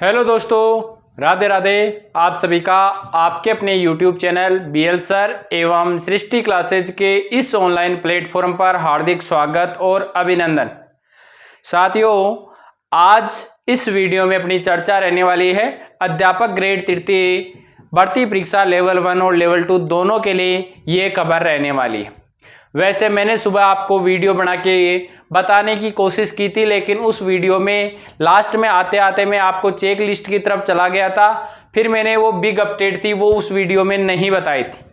Hello दोस्तों, राधे राधे। आप सभी का आपके अपने YouTube चैनल BL सर एवं सृष्टि क्लासेज के इस ऑनलाइन प्लेटफॉर्म पर हार्दिक स्वागत और अभिनंदन। साथियों, आज इस वीडियो में अपनी चर्चा रहने वाली है अध्यापक ग्रेड तृतीय भर्ती परीक्षा लेवल 1 और लेवल 2 दोनों के लिए ये खबर रहने वाली है। वैसे मैंने सुबह आपको वीडियो बना के बताने की कोशिश की थी, लेकिन उस वीडियो में लास्ट में आते आते मैं आपको चेक लिस्ट की तरफ चला गया था। फिर मैंने वो बिग अपडेट थी वो उस वीडियो में नहीं बताई थी,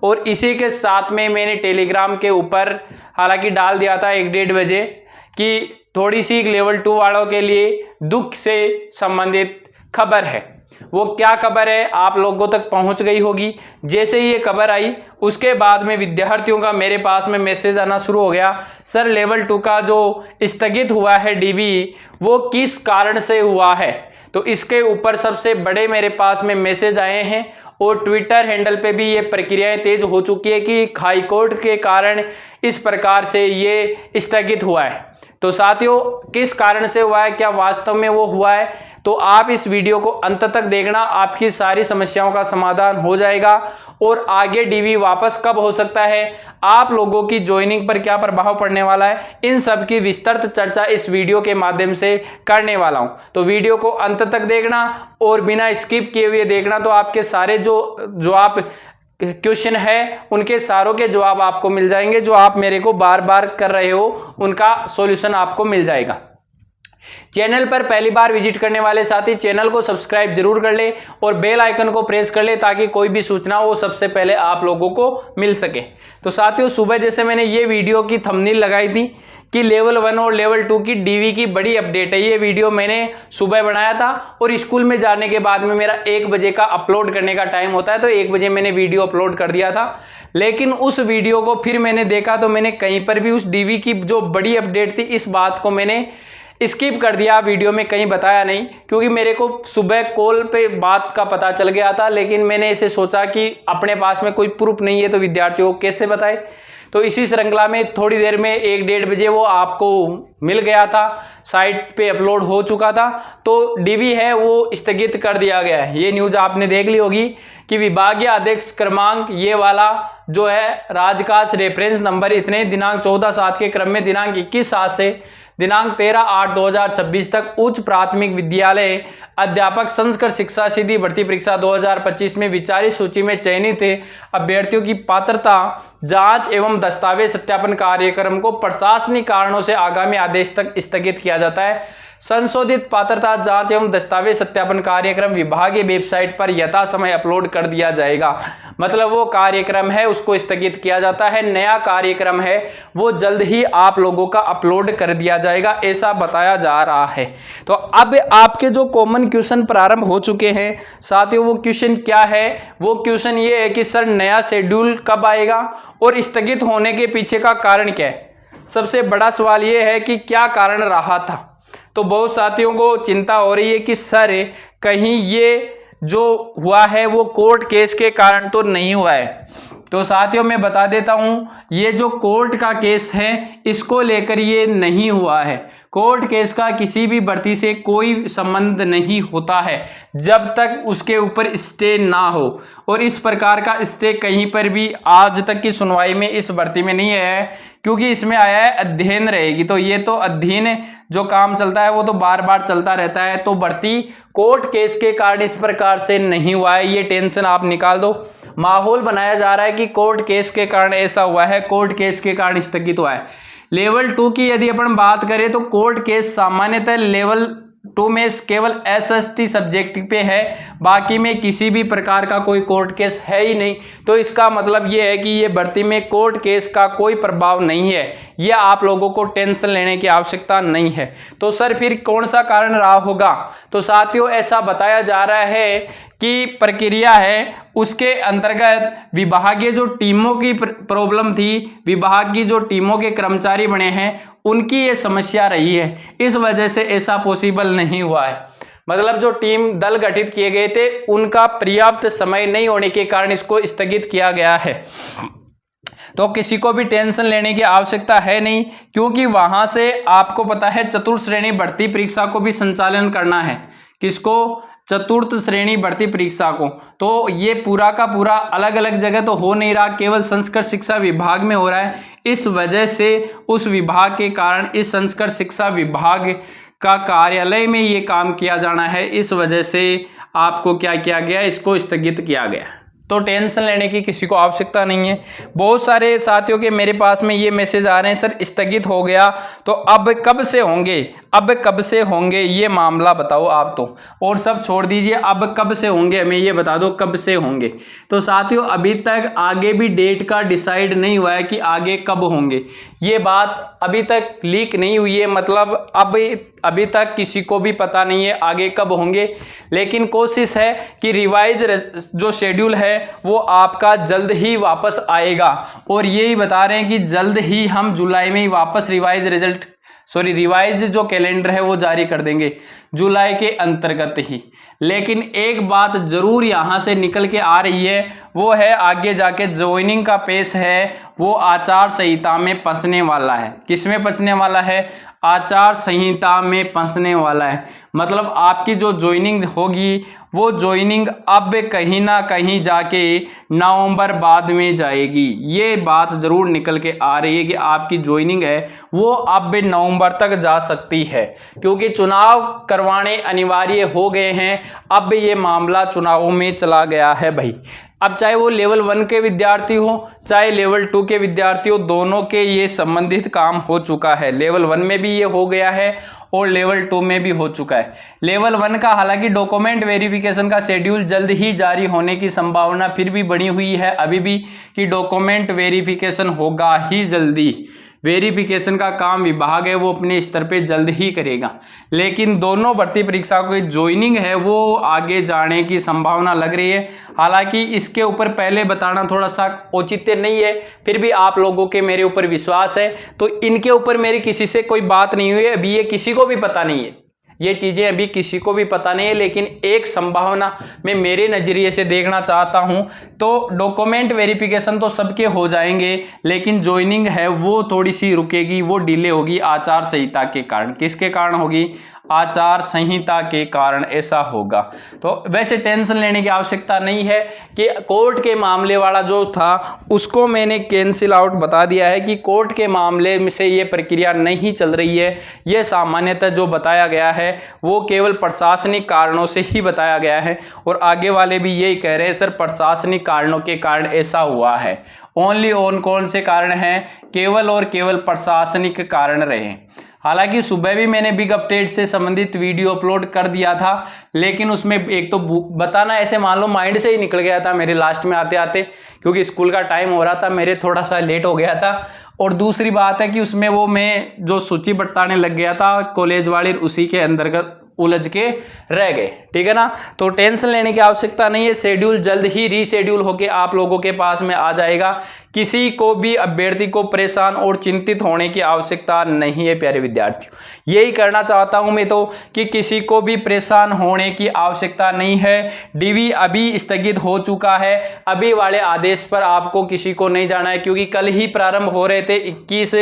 और इसी के साथ में मैंने टेलीग्राम के ऊपर हालांकि डाल दिया था 1-1:30 बजे कि थोड़ी सी लेवल 2 वालों के लिए दुख से संबंधित खबर है। वो क्या खबर है आप लोगों तक पहुंच गई होगी। जैसे ही ये खबर आई उसके बाद में विद्यार्थियों का मेरे पास में मैसेज आना शुरू हो गया, सर लेवल 2 का जो स्थगित हुआ है डीवी वो किस कारण से हुआ है। तो इसके ऊपर सबसे बड़े मेरे पास में मैसेज आए हैं और ट्विटर हैंडल पे भी ये प्रक्रियाएं तेज हो चुकी है कि हाईकोर्ट के कारण इस प्रकार से ये स्थगित हुआ है। तो साथियों, किस कारण से हुआ है, क्या वास्तव में वो हुआ है, तो आप इस वीडियो को अंत तक देखना, आपकी सारी समस्याओं का समाधान हो जाएगा। और आगे डीवी वापस कब हो सकता है, आप लोगों की ज्वाइनिंग पर क्या प्रभाव पड़ने वाला है, इन सब की विस्तृत चर्चा इस वीडियो के माध्यम से करने वाला हूं। तो वीडियो को अंत तक देखना और बिना स्किप किए हुए देखना, तो आपके सारे जो आप क्वेश्चन है उनके सारों के जवाब आपको मिल जाएंगे। जो आप मेरे को बार बार कर रहे हो उनका सॉल्यूशन आपको मिल जाएगा। चैनल पर पहली बार विजिट करने वाले साथी चैनल को सब्सक्राइब जरूर कर ले और बेल आइकन को प्रेस कर ले ताकि कोई भी सूचना वो सबसे पहले आप लोगों को मिल सके। तो साथियों, सुबह जैसे मैंने ये वीडियो की थंबनेल लगाई थी कि लेवल 1 और लेवल 2 की डीवी की बड़ी अपडेट है, ये वीडियो मैंने सुबह बनाया था और स्कूल में जाने के बाद में मेरा 1 बजे का अपलोड करने का टाइम होता है, तो 1 बजे मैंने वीडियो अपलोड कर दिया था। लेकिन उस वीडियो को फिर मैंने देखा तो मैंने कहीं पर भी उस डीवी की जो बड़ी अपडेट थी इस बात को मैंने स्किप कर दिया, वीडियो में कहीं बताया नहीं, क्योंकि मेरे को सुबह कॉल पे बात का पता चल गया था। लेकिन मैंने इसे सोचा कि अपने पास में कोई प्रूफ नहीं है तो विद्यार्थियों को कैसे बताए। तो इसी श्रृंखला में थोड़ी देर में 1-1:30 बजे वो आपको मिल गया था, साइट पे अपलोड हो चुका था। तो डीवी है वो स्थगित कर दिया गया है। ये न्यूज़ आपने देख ली होगी कि विभागीय आदेश क्रमांक ये वाला जो है राजकाज रेफरेंस नंबर इतने दिनांक 14/7 के क्रम में दिनांक 21/7 से दिनांक 13/8/2026 तक उच्च प्राथमिक विद्यालय अध्यापक संस्कृत शिक्षा सीधी भर्ती परीक्षा 2025 में विचारित सूची में चयनित अभ्यर्थियों की पात्रता जांच एवं दस्तावेज सत्यापन कार्यक्रम को प्रशासनिक कारणों से आगामी आदेश तक स्थगित किया जाता है। संशोधित पात्रता जांच एवं दस्तावेज सत्यापन कार्यक्रम विभागीय वेबसाइट पर यथा समय अपलोड कर दिया जाएगा। मतलब वो कार्यक्रम है उसको स्थगित किया जाता है, नया कार्यक्रम है वो जल्द ही आप लोगों का अपलोड कर दिया जाएगा, ऐसा बताया जा रहा है। तो अब आपके जो कॉमन क्वेश्चन प्रारंभ हो चुके हैं साथियों, वो क्वेश्चन क्या है, वो क्वेश्चन ये है कि सर नया शेड्यूल कब आएगा और स्थगित होने के पीछे का कारण क्या है। सबसे बड़ा सवाल ये है कि क्या कारण रहा था। तो बहुत साथियों को चिंता हो रही है कि सर कहीं ये जो हुआ है वो कोर्ट केस के कारण तो नहीं हुआ है। तो साथियों मैं बता देता हूं, ये जो कोर्ट का केस है इसको लेकर ये नहीं हुआ है। कोर्ट केस का किसी भी भर्ती से कोई संबंध नहीं होता है जब तक उसके ऊपर स्टे ना हो, और इस प्रकार का स्टे कहीं पर भी आज तक की सुनवाई में इस भर्ती में नहीं आया है, क्योंकि इसमें आया है अध्ययन रहेगी। तो ये तो अध्ययन जो काम चलता है वो तो बार बार चलता रहता है। तो भर्ती कोर्ट केस के कारण इस प्रकार से नहीं हुआ है, ये टेंशन आप निकाल दो। माहौल बनाया जा रहा है कि कोर्ट केस के कारण ऐसा हुआ है, कोर्ट केस के कारण स्थगित हुआ है। लेवल 2 की यदि अपन बात करें तो कोर्ट केस सामान्यतः लेवल 2 में केवल SST सब्जेक्ट पे है, बाकी में किसी भी प्रकार का कोई कोर्ट केस है ही नहीं। तो इसका मतलब ये है कि ये भर्ती में कोर्ट केस का कोई प्रभाव नहीं है, यह आप लोगों को टेंशन लेने की आवश्यकता नहीं है। तो सर फिर कौन सा कारण रहा होगा, तो साथियों ऐसा बताया जा रहा है कि प्रक्रिया है उसके अंतर्गत विभागीय जो टीमों की प्रॉब्लम थी, विभाग की जो टीमों के कर्मचारी बने हैं उनकी ये समस्या रही है, इस वजह से ऐसा पॉसिबल नहीं हुआ है। मतलब जो टीम दल गठित किए गए थे उनका पर्याप्त समय नहीं होने के कारण इसको स्थगित किया गया है। तो किसी को भी टेंशन लेने की आवश्यकता है नहीं, क्योंकि वहां से आपको पता है चतुर्थ श्रेणी भर्ती परीक्षा को भी संचालन करना है। किसको? चतुर्थ श्रेणी भर्ती परीक्षा को। तो ये पूरा का पूरा अलग अलग जगह तो हो नहीं रहा, केवल संस्कृत शिक्षा विभाग में हो रहा है। इस वजह से उस विभाग के कारण इस संस्कृत शिक्षा विभाग का कार्यालय में ये काम किया जाना है, इस वजह से आपको क्या किया गया, इसको स्थगित किया गया। तो टेंशन लेने की किसी को आवश्यकता नहीं है। बहुत सारे साथियों के मेरे पास में ये मैसेज आ रहे हैं, सर स्थगित हो गया तो अब कब से होंगे, अब कब से होंगे ये मामला बताओ आप तो, और सब छोड़ दीजिए, अब कब से होंगे हमें ये बता दो कब से होंगे। तो साथियों अभी तक आगे भी डेट का डिसाइड नहीं हुआ है कि आगे कब होंगे, ये बात अभी तक लीक नहीं हुई है, मतलब अभी तक किसी को भी पता नहीं है आगे कब होंगे। लेकिन कोशिश है कि रिवाइज जो शेड्यूल है वो आपका जल्द ही वापस आएगा, और यही बता रहे हैं कि जल्द ही हम जुलाई में ही वापस रिवाइज जो कैलेंडर है वो जारी कर देंगे जुलाई के अंतर्गत ही। लेकिन एक बात जरूर यहाँ से निकल के आ रही है, वो है आगे जाके ज्वाइनिंग का पेश है वो आचार संहिता में फंसने वाला है। किसमें फंसने वाला है? आचार संहिता में फंसने वाला है। मतलब आपकी जो ज्वाइनिंग होगी वो ज्वाइनिंग अब कहीं ना कहीं जाके नवंबर बाद में जाएगी। ये बात जरूर निकल के आ रही है कि आपकी ज्वाइनिंग है वो अब नवंबर तक जा सकती है, क्योंकि चुनाव करवाने अनिवार्य हो गए हैं। अब ये मामला चुनावों में चला गया है भाई। अब चाहे वो लेवल 1 के विद्यार्थी हो चाहे लेवल 2 के विद्यार्थी हो, दोनों के ये संबंधित काम हो चुका है। लेवल 1 में भी ये हो गया है और लेवल 2 में भी हो चुका है। लेवल 1 का हालांकि डॉक्यूमेंट वेरिफिकेशन का शेड्यूल जल्द ही जारी होने की संभावना फिर भी बनी हुई है अभी भी, कि डॉक्यूमेंट वेरिफिकेशन होगा ही जल्दी। वेरिफिकेशन का काम विभाग है वो अपने स्तर पे जल्द ही करेगा। लेकिन दोनों भर्ती परीक्षाओं की ज्वाइनिंग है वो आगे जाने की संभावना लग रही है। हालांकि इसके ऊपर पहले बताना थोड़ा सा औचित्य नहीं है, फिर भी आप लोगों के मेरे ऊपर विश्वास है, तो इनके ऊपर मेरी किसी से कोई बात नहीं हुई है। अभी ये किसी को भी पता नहीं है, ये चीजें अभी किसी को भी पता नहीं है। लेकिन एक संभावना मैं मेरे नजरिए से देखना चाहता हूं, तो डॉक्यूमेंट वेरिफिकेशन तो सबके हो जाएंगे, लेकिन ज्वाइनिंग है वो थोड़ी सी रुकेगी, वो डिले होगी आचार संहिता के कारण। किसके कारण होगी? आचार संहिता के कारण ऐसा होगा। तो वैसे टेंशन लेने की आवश्यकता नहीं है कि कोर्ट के मामले वाला जो था उसको मैंने कैंसिल आउट बता दिया है कि कोर्ट के मामले में से ये प्रक्रिया नहीं चल रही है। ये सामान्यतः जो बताया गया है वो केवल प्रशासनिक कारणों से ही बताया गया है, और आगे वाले भी यही कह रहे हैं सर प्रशासनिक कारणों के कारण ऐसा हुआ है। ओनली कौन से कारण हैं? केवल और केवल प्रशासनिक कारण रहे। हालांकि सुबह भी मैंने बिग अपडेट से संबंधित वीडियो अपलोड कर दिया था, लेकिन उसमें एक तो बताना ऐसे मान लो माइंड से ही निकल गया था मेरे लास्ट में आते आते, क्योंकि स्कूल का टाइम हो रहा था, मेरे थोड़ा सा लेट हो गया था। और दूसरी बात है कि उसमें वो मैं जो सूची बताने लग गया था कॉलेज वाली, उसी के अंतर्गत उलझ के रह गए। ठीक है ना? तो टेंशन लेने की आवश्यकता नहीं है, शेड्यूल जल्द ही रीशेड्यूल होके आप लोगों के पास में आ जाएगा। किसी को भी अभ्यर्थी को परेशान और चिंतित होने की आवश्यकता नहीं है प्यारे विद्यार्थियों। यही करना चाहता हूं मैं तो, कि किसी को भी परेशान होने की आवश्यकता नहीं है। डीवी अभी स्थगित हो चुका है, अभी वाले आदेश पर आपको किसी को नहीं जाना है, क्योंकि कल ही प्रारंभ हो रहे थे 21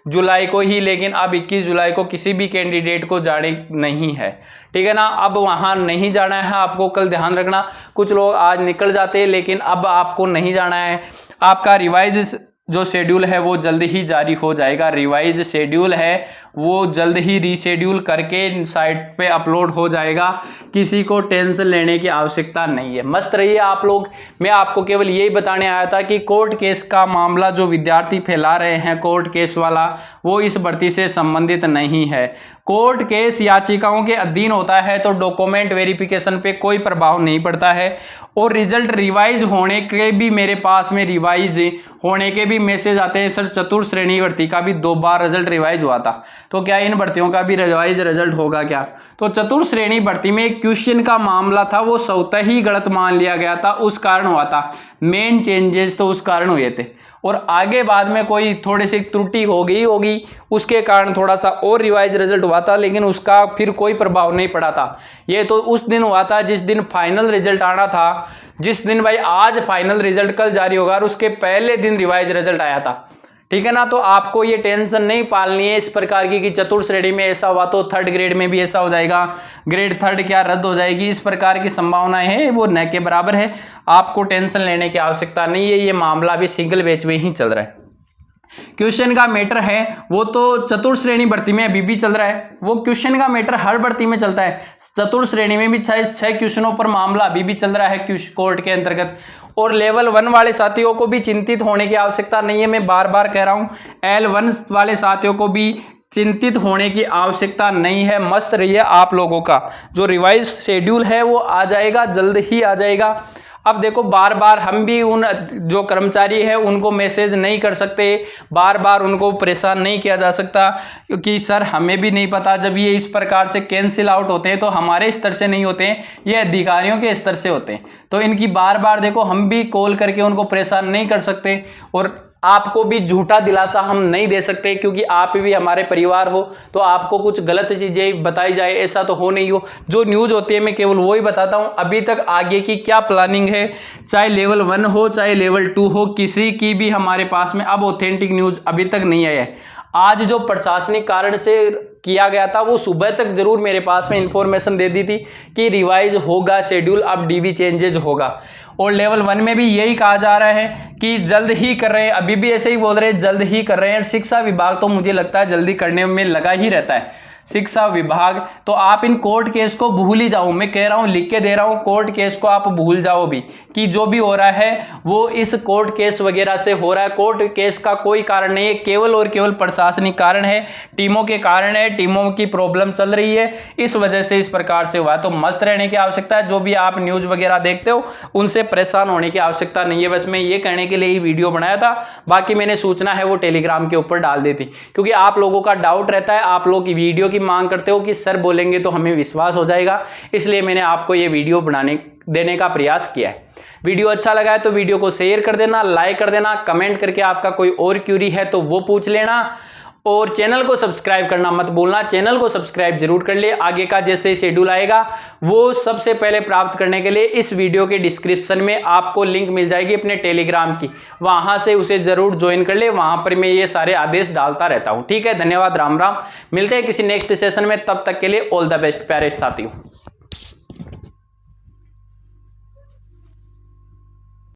जुलाई को ही, लेकिन अब 21 जुलाई को किसी भी कैंडिडेट को जाने नहीं है। ठीक है ना? अब वहां नहीं जाना है आपको, कल ध्यान रखना। कुछ लोग आज निकल जाते हैं, लेकिन अब आपको नहीं जाना है। आपका रिवाइज जो शेड्यूल है वो जल्द ही जारी हो जाएगा। रिवाइज शेड्यूल है वो जल्द ही रीशेड्यूल करके साइट पे अपलोड हो जाएगा। किसी को टेंशन लेने की आवश्यकता नहीं है, मस्त रहिए आप लोग। मैं आपको केवल यही बताने आया था कि कोर्ट केस का मामला जो विद्यार्थी फैला रहे हैं, कोर्ट केस वाला, वो इस भर्ती से संबंधित नहीं है। कोर्ट केस याचिकाओं के अधीन होता है तो डॉक्यूमेंट वेरिफिकेशन पे कोई प्रभाव नहीं पड़ता है। और रिजल्ट रिवाइज होने के भी मेरे पास में रिवाइज होने के भी मैसेज आते हैं, सर चतुर्थ श्रेणी भर्ती का भी 2 बार रिजल्ट रिवाइज हुआ था, तो क्या इन भर्तियों का भी रिवाइज रिजल्ट होगा क्या? तो चतुर्थ श्रेणी भर्ती में क्वेश्चन का मामला था वो स्वतः ही गलत मान लिया गया था, उस कारण हुआ था। मेन चेंजेस तो उस कारण हुए थे, और आगे बाद में कोई थोड़ी सी त्रुटि हो गई होगी, उसके कारण थोड़ा सा और रिवाइज रिजल्ट हुआ था, लेकिन उसका फिर कोई प्रभाव नहीं पड़ा था। ये तो उस दिन हुआ था जिस दिन फाइनल रिजल्ट आना था, जिस दिन भाई आज फाइनल रिजल्ट कल जारी होगा और उसके पहले दिन रिवाइज रिजल्ट आया था। ठीक है ना। तो आपको ये टेंशन नहीं पालनी है इस प्रकार की कि चतुर्थ श्रेणी में ऐसा हुआ तो थर्ड ग्रेड में भी ऐसा हो जाएगा, ग्रेड थर्ड क्या रद्द हो जाएगी, इस प्रकार की संभावनाएं हैं वो न के बराबर है। आपको टेंशन लेने की आवश्यकता नहीं है, ये मामला भी सिंगल बैच में ही चल रहा है। क्वेश्चन का मैटर है वो तो चतुर्थ श्रेणी भर्ती में अभी भी चल रहा है, वो क्वेश्चन का मैटर हर भर्ती में चलता है। चतुर्थ श्रेणी में भी 6 क्वेश्चनों पर मामला अभी भी चल रहा है कोर्ट के अंतर्गत। और लेवल 1 वाले साथियों को भी चिंतित होने की आवश्यकता नहीं है, मैं बार बार कह रहा हूं। L1 वाले साथियों को भी चिंतित होने की आवश्यकता नहीं है। मस्त रहिए, आप लोगों का जो रिवाइज शेड्यूल है वो आ जाएगा, जल्द ही आ जाएगा। अब देखो बार बार हम भी उन जो कर्मचारी है उनको मैसेज नहीं कर सकते, बार बार उनको परेशान नहीं किया जा सकता, क्योंकि सर हमें भी नहीं पता। जब ये इस प्रकार से कैंसिल आउट होते हैं तो हमारे स्तर से नहीं होते हैं, ये अधिकारियों के स्तर से होते हैं। तो इनकी बार बार देखो हम भी कॉल करके उनको परेशान नहीं कर सकते, और आपको भी झूठा दिलासा हम नहीं दे सकते, क्योंकि आप भी हमारे परिवार हो। तो आपको कुछ गलत चीजें बताई जाए ऐसा तो हो नहीं हो। जो न्यूज होती है मैं केवल वो ही बताता हूं। अभी तक आगे की क्या प्लानिंग है, चाहे लेवल 1 हो चाहे लेवल 2 हो, किसी की भी हमारे पास में अब ऑथेंटिक न्यूज अभी तक नहीं आया है। आज जो प्रशासनिक कारण से किया गया था वो सुबह तक जरूर मेरे पास में इंफॉर्मेशन दे दी थी कि रिवाइज होगा शेड्यूल, अब डीबी चेंजेज होगा। और लेवल 1 में भी यही कहा जा रहा है कि जल्द ही कर रहे हैं, अभी भी ऐसे ही बोल रहे हैं जल्द ही कर रहे हैं। शिक्षा विभाग तो मुझे लगता है जल्दी करने में लगा ही रहता है, शिक्षा विभाग। तो आप इन कोर्ट केस को भूल ही जाओ, मैं कह रहा हूं, लिख के दे रहा हूं, कोर्ट केस को आप भूल जाओ भी, कि जो भी हो रहा है वो इस कोर्ट केस वगैरह से हो रहा है। कोर्ट केस का कोई कारण नहीं है, केवल और केवल प्रशासनिक कारण है, टीमों के कारण है, टीमों की प्रॉब्लम चल रही है, इस वजह से इस प्रकार से हुआ है। तो मस्त रहने की आवश्यकता है। जो भी आप न्यूज वगैरह देखते हो उनसे परेशान होने की आवश्यकता नहीं है। बस मैं ये कहने के लिए ही वीडियो बनाया था, बाकी मैंने सूचना है वो टेलीग्राम के ऊपर डाल दी थी, क्योंकि आप लोगों का डाउट रहता है, आप लोग की वीडियो की मांग करते हो कि सर बोलेंगे तो हमें विश्वास हो जाएगा, इसलिए मैंने आपको ये वीडियो देने का प्रयास किया है। वीडियो अच्छा लगा है तो वीडियो को शेयर कर देना, लाइक कर देना, कमेंट करके आपका कोई और क्यूरी है तो वो पूछ लेना, और चैनल को सब्सक्राइब करना मत भूलना। चैनल को सब्सक्राइब जरूर कर ले, आगे का जैसे शेड्यूल आएगा वो सबसे पहले प्राप्त करने के लिए इस वीडियो के डिस्क्रिप्शन में आपको लिंक मिल जाएगी अपने टेलीग्राम की, वहां से उसे जरूर ज्वाइन कर ले, वहां पर मैं ये सारे आदेश डालता रहता हूं। ठीक है, धन्यवाद, राम राम। मिलते हैं किसी नेक्स्ट सेशन में, तब तक के लिए ऑल द बेस्ट प्यारे साथियों।